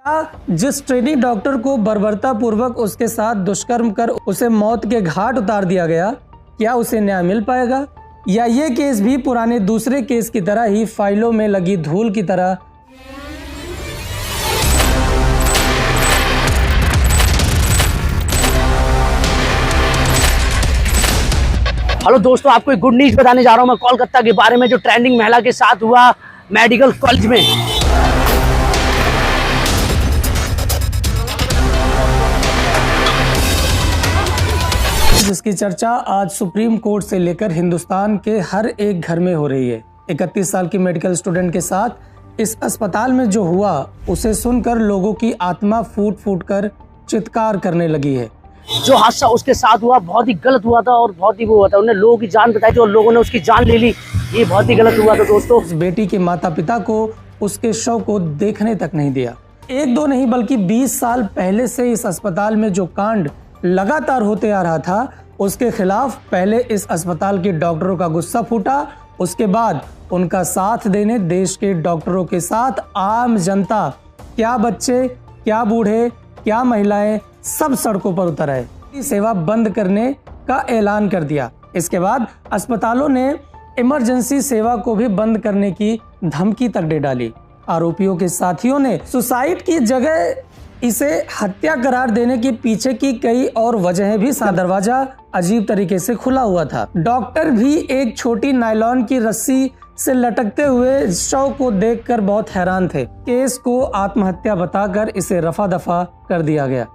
जिस trainee doctor को बर्बरता पूर्वक उसके साथ दुष्कर्म कर उसे मौत के घाट उतार दिया गया, क्या उसे न्याय मिल पाएगा, या ये केस भी पुराने दूसरे केस की तरह ही फाइलों में लगी धूल की तरह? हेलो दोस्तों, आपको एक गुड न्यूज बताने जा रहा हूं मैं कोलकाता के बारे में, जो ट्रेंडिंग महिला के साथ हुआ मेडिकल कॉलेज में। जिसकी चर्चा आज सुप्रीम कोर्ट से लेकर हिंदुस्तान के हर एक घर में हो रही है। 31 साल की मेडिकल स्टूडेंट के साथ इस अस्पताल में जो हुआ, उसे सुनकर लोगों की आत्मा फूट फूट कर चित्कार करने लगी है। जो हादसा उसके साथ हुआ बहुत ही गलत हुआ था और बहुत ही वो हुआ था। उन्हें लोगों की जान बचाई थी और लोगों ने उसकी जान ले ली। ये बहुत ही गलत हुआ था दोस्तों। उस बेटी के माता पिता को उसके शव को देखने तक नहीं दिया। एक दो नहीं बल्कि 20 साल पहले से इस अस्पताल में जो कांड लगातार होते आ रहा था, उसके खिलाफ पहले इस अस्पताल के डॉक्टरों का गुस्सा फूटा। उसके बाद उनका साथ देने देश के डॉक्टरों के साथ आम जनता, क्या बच्चे, क्या बूढ़े, क्या महिलाएं, सब सड़कों पर उतर आए। सेवा बंद करने का ऐलान कर दिया। इसके बाद अस्पतालों ने इमरजेंसी सेवा को भी बंद करने की धमकी तक दे डाली। आरोपियों के साथियों ने सुसाइड की जगह इसे हत्या करार देने के पीछे की कई और वजहें भी दरवाजा अजीब तरीके से खुला हुआ था। डॉक्टर भी एक छोटी नायलॉन की रस्सी से लटकते हुए शव को देखकर बहुत हैरान थे। केस को आत्महत्या बताकर इसे रफा दफा कर दिया गया।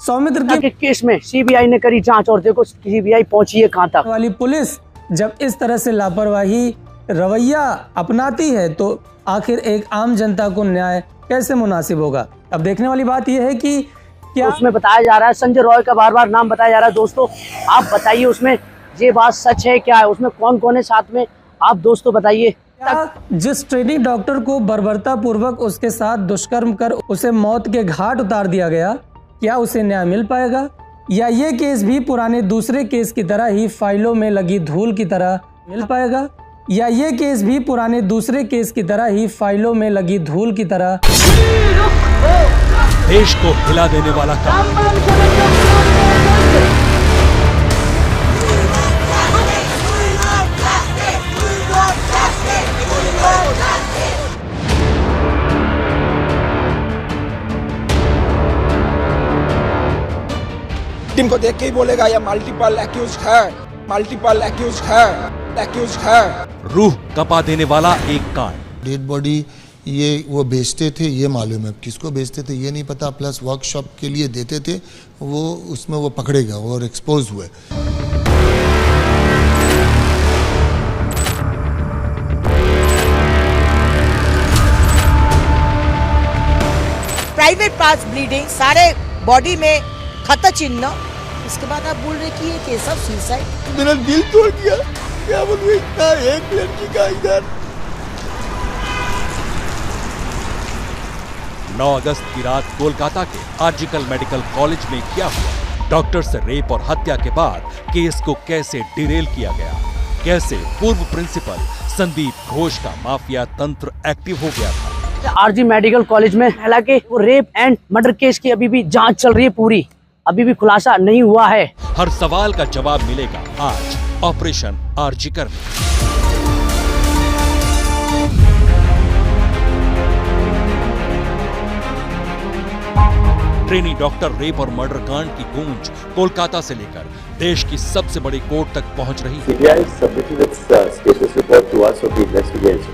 सौमित्र के केस में सीबीआई ने करी जांच और देखो सीबीआई पहुंची है कहां तक। वाली पुलिस जब इस तरह से लापरवाही रवैया अपनाती है, तो आखिर एक आम जनता को न्याय कैसे मुनासिब होगा? अब देखने वाली बात यह है कि क्या उसमें बताया जा रहा है, संजय रॉय का बार बार नाम बताया जा रहा है। दोस्तों आप बताइए उसमें ये बात सच है क्या है? उसमें कौन कौन है साथ में, आप दोस्तों बताइए। जिस ट्रेनी डॉक्टर को बर्बरता पूर्वक उसके साथ दुष्कर्म कर उसे मौत के घाट उतार दिया गया, क्या उसे न्याय मिल पाएगा, या ये केस भी पुराने दूसरे केस की तरह ही फाइलों में लगी धूल की तरह मिल पाएगा, या ये केस भी पुराने दूसरे केस की तरह ही फाइलों में लगी धूल की तरह? देश को हिला देने वाला काम। टीम को देख के ही बोलेगा ये मल्टीपल एक्यूज्ड है, मल्टीपल एक्यूज्ड है, एक्यूज्ड है। रूह कपा देने वाला एक कांड। डेड बॉडी ये वो बेचते थे, ये मालूम है। किसको बेचते थे ये नहीं पता, प्लस वर्कशॉप के लिए देते थे, वो उसमें वो पकड़े गए और एक्सपोज हुए। प्राइवेट पार्ट्स ब्लीडिंग, सारे बॉडी में खत चिन्ह। उसके बाद आप बोल रहे कि ये केस ऑफ सुसाइड। मेरा दिल तोड़ दिया, क्या बोलूं, इतना एक लड़की का इधर। 9 अगस्त की रात कोलकाता के आर्जिकल मेडिकल कॉलेज में क्या हुआ? डॉक्टर से रेप और हत्या के बाद केस को कैसे डिरेल किया गया? कैसे पूर्व प्रिंसिपल संदीप घोष का माफिया तंत्र एक्टिव हो गया था? आरजी मेडिकल कॉलेज में हालांकि वो रेप एंड मर्डर केस की अभी भी जांच चल रही है पूरी, अभी भी खुलासा नहीं हुआ है। हर सवाल का जवाब मिलेगा आज ऑपरेशन आर्जिकर में। ट्रेनी डॉक्टर रेप और मर्डर कांड की गूंज कोलकाता से लेकर देश की सबसे बड़ी कोर्ट तक पहुंच रही है। CBI submitted its status report to us of the investigation.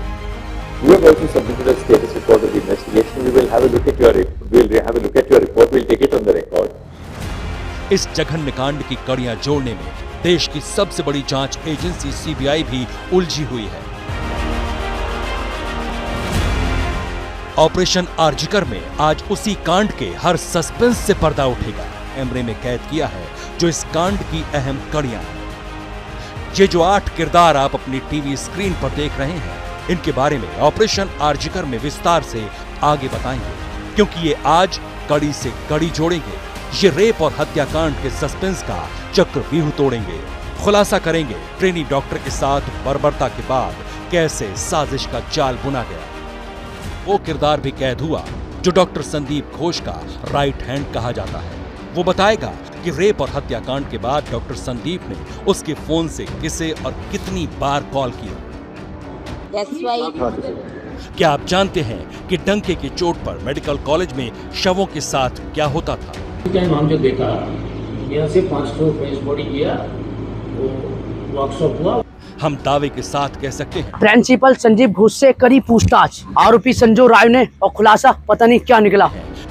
We have also submitted a status report of the investigation. We will have a look at your report. We'll take it on the record. इस जघन्य कांड की कड़ियां जोड़ने में देश की सबसे बड़ी जांच एजेंसी सीबीआई भी उलझी हुई है। ऑपरेशन आर्जिकर में आज उसी कांड के हर सस्पेंस से पर्दा उठेगा। कैमरे में कैद किया है जो इस कांड की अहम कड़ियां हैं। ये जो 8 किरदार आप अपनी टीवी स्क्रीन पर देख रहे हैं, इनके बारे में ऑपरेशन आर्जिकर में विस्तार से आगे बताएंगे, क्योंकि ये आज कड़ी से कड़ी जोड़ेंगे। ये रेप और हत्याकांड के सस्पेंस का चक्रव्यूह तोड़ेंगे, खुलासा करेंगे ट्रेनी डॉक्टर के साथ बर्बरता के बाद कैसे साजिश का जाल बुना गया। वो किरदार भी कैद हुआ जो डॉक्टर संदीप घोष का राइट हैंड कहा जाता है। वो बताएगा कि रेप और हत्याकांड के बाद डॉक्टर संदीप ने उसके फोन से किसे और कितनी बार कॉल किया। क्या आप जानते हैं कि डंके की चोट पर मेडिकल कॉलेज में शवों के साथ क्या होता था? टाइम हम जो देखा यहाँ से 500 पेज बॉडी किया, वो वर्कशॉप हुआ। हम दावे के साथ कह सकते हैं प्रिंसिपल संजीव घोष से करी पूछताछ, आरोपी संजू राय ने, और खुलासा पता नहीं क्या निकला।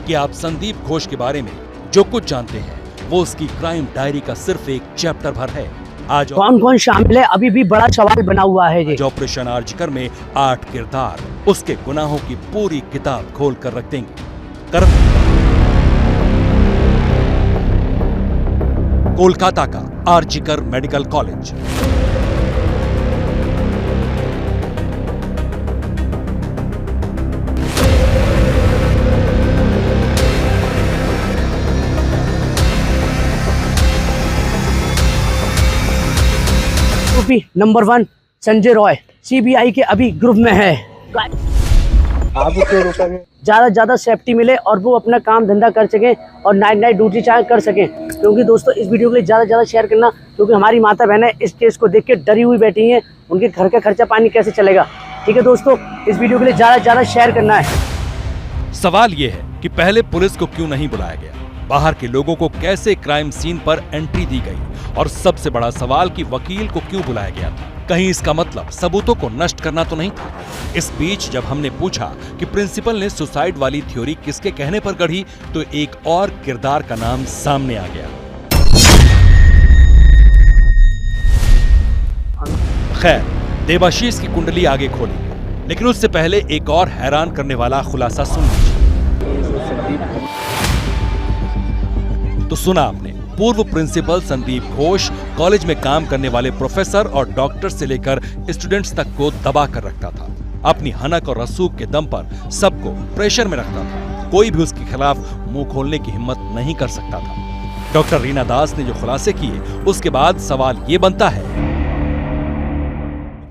कि आप संदीप घोष के बारे में जो कुछ जानते हैं वो उसकी क्राइम डायरी का सिर्फ एक चैप्टर भर है। आज कौन कौन शामिल है अभी भी बड़ा सवाल बना हुआ है। जी ऑपरेशन आरजीकर में 8 किरदार उसके गुनाहों की पूरी किताब खोल कर रख देंगे। कोलकाता का RG Kar medical college. Number 1 Sanjay Roy CBI के अभी ग्रुप में है। ज्यादा सेफ्टी मिले और वो अपना काम धंधा कर सके और नाइट ड्यूटी चाहे कर सके। क्योंकि दोस्तों इस वीडियो के लिए ज्यादा शेयर करना, क्योंकि हमारी माता बहनें इस केस को देख के डरी हुई बैठी हैं। उनके घर का खर्चा पानी कैसे चलेगा। ठीक है दोस्तों, इस वीडियो के लिए ज्यादा शेयर करना है। सवाल ये है कि पहले पुलिस को क्यों नहीं बुलाया गया, बाहर के लोगों को कैसे क्राइम सीन पर एंट्री दी गई, और सबसे बड़ा सवाल कि वकील को क्यों बुलाया गया था। कहीं इसका मतलब सबूतों को नष्ट करना तो नहीं था। इस बीच जब हमने पूछा कि प्रिंसिपल ने सुसाइड वाली थ्योरी किसके कहने पर गढ़ी, तो एक और किरदार का नाम सामने आ गया। खैर, देवाशीष की कुंडली आगे खोली, लेकिन उससे पहले एक और हैरान करने वाला खुलासा सुन लीजिए। तो सुना आपने, पूर्व प्रिंसिपल संदीप घोष कॉलेज में काम करने वाले प्रोफेसर और डॉक्टर से लेकर स्टूडेंट्स तक को दबा कर रखता था। अपनी हनक और रसूख के दम पर सबको प्रेशर में रखता था। कोई भी उसके खिलाफ मुंह खोलने की हिम्मत नहीं कर सकता था। डॉक्टर रीना दास ने जो खुलासे किए, उसके बाद सवाल ये बनता है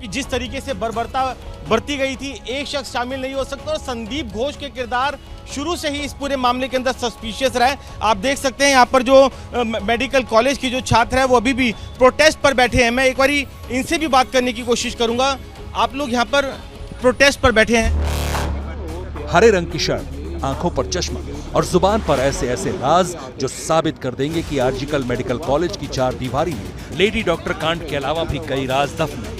कि जिस तरीके से बर्बरता बरती गई थी, एक शख्स शामिल नहीं हो सकता। और संदीप घोष के किरदार शुरू से ही इस पूरे मामले के अंदर सस्पिशियस रहे। आप देख सकते हैं यहाँ पर जो मेडिकल कॉलेज की जो छात्र है वो अभी भी प्रोटेस्ट पर बैठे हैं। मैं एक बारी इनसे भी बात करने की कोशिश करूंगा। आप लोग यहाँ पर प्रोटेस्ट पर बैठे हैं। हरे रंग की शर्ट, आंखों पर चश्मा और जुबान पर ऐसे राज जो साबित कर देंगे कि आरजीकर मेडिकल कॉलेज की 4 दीवारी में लेडी डॉक्टर कांड के अलावा भी कई राज दफन हैं।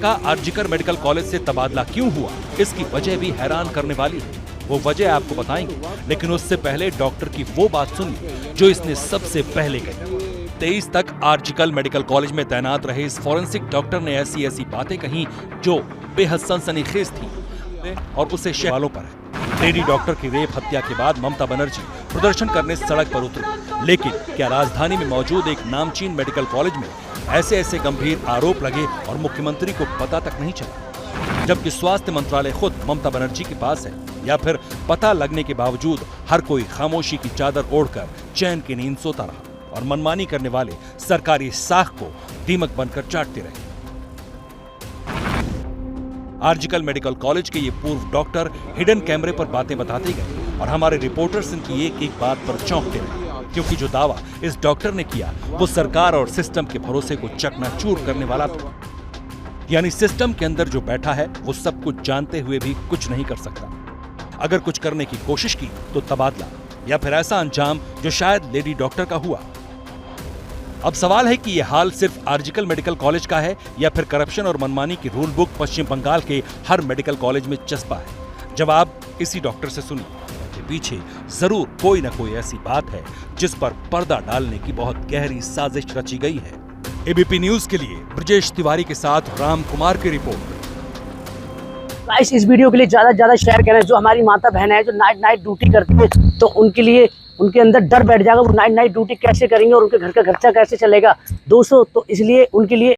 का आरजीकर मेडिकल कॉलेज से तबादला क्यों हुआ, इसकी वजह भी हैरान करने वाली है। वो वजह आपको बताएंगे, लेकिन उससे पहले डॉक्टर की वो बात सुनिए जो इसने सबसे पहले कही। 23 तक आरजीकर मेडिकल कॉलेज में तैनात रहे इस फॉरेंसिक डॉक्टर ने ऐसी बातें कही जो बेहद सनसनीखेज थी और उसे वालों पर है। लेडी डॉक्टर की रेप हत्या के बाद ममता बनर्जी प्रदर्शन करने सड़क पर उतरी, लेकिन क्या राजधानी में मौजूद एक नामचीन मेडिकल कॉलेज में ऐसे गंभीर आरोप लगे और मुख्यमंत्री को पता तक नहीं चला, जबकि स्वास्थ्य मंत्रालय खुद ममता बनर्जी के पास है? या फिर पता लगने के बावजूद हर कोई खामोशी की चादर ओढ़कर चैन की नींद सोता रहा और मनमानी करने वाले सरकारी साख को दीमक बनकर चाटते रहे? आरजीकर मेडिकल कॉलेज के ये पूर्व डॉक्टर हिडन कैमरे पर बातें बताते गए और हमारे रिपोर्टर्स इनकी एक बात पर चौंकते रहे, क्योंकि जो दावा इस डॉक्टर ने किया वो सरकार और सिस्टम के भरोसे को चकनाचूर करने वाला था। यानी सिस्टम के अंदर जो बैठा है वो सब कुछ जानते हुए भी कुछ नहीं कर सकता। अगर कुछ करने की कोशिश की तो तबादला या फिर ऐसा अंजाम जो शायद लेडी डॉक्टर का हुआ। अब सवाल है कि यह हाल सिर्फ आरजीकर मेडिकल कॉलेज का है या फिर करप्शन और मनमानी की रूल बुक पश्चिम बंगाल के हर मेडिकल कॉलेज में चस्पा है। जवाब इसी डॉक्टर से सुनिए कि पीछे जरूर कोई न कोई ऐसी बात है जिस पर पर्दा डालने की बहुत गहरी साजिश रची गई है। एबीपी न्यूज के लिए ब्रजेश तिवारी के साथ राम कुमार की रिपोर्ट। गाइस, इस वीडियो के लिए ज्यादा शेयर करें। जो हमारी माता बहन है जो नाइट ड्यूटी करती है, तो उनके लिए उनके अंदर डर बैठ जाएगा। वो नाइट ड्यूटी कैसे करेंगे और उनके घर का खर्चा कैसे चलेगा दोस्तों। तो इसलिए उनके लिए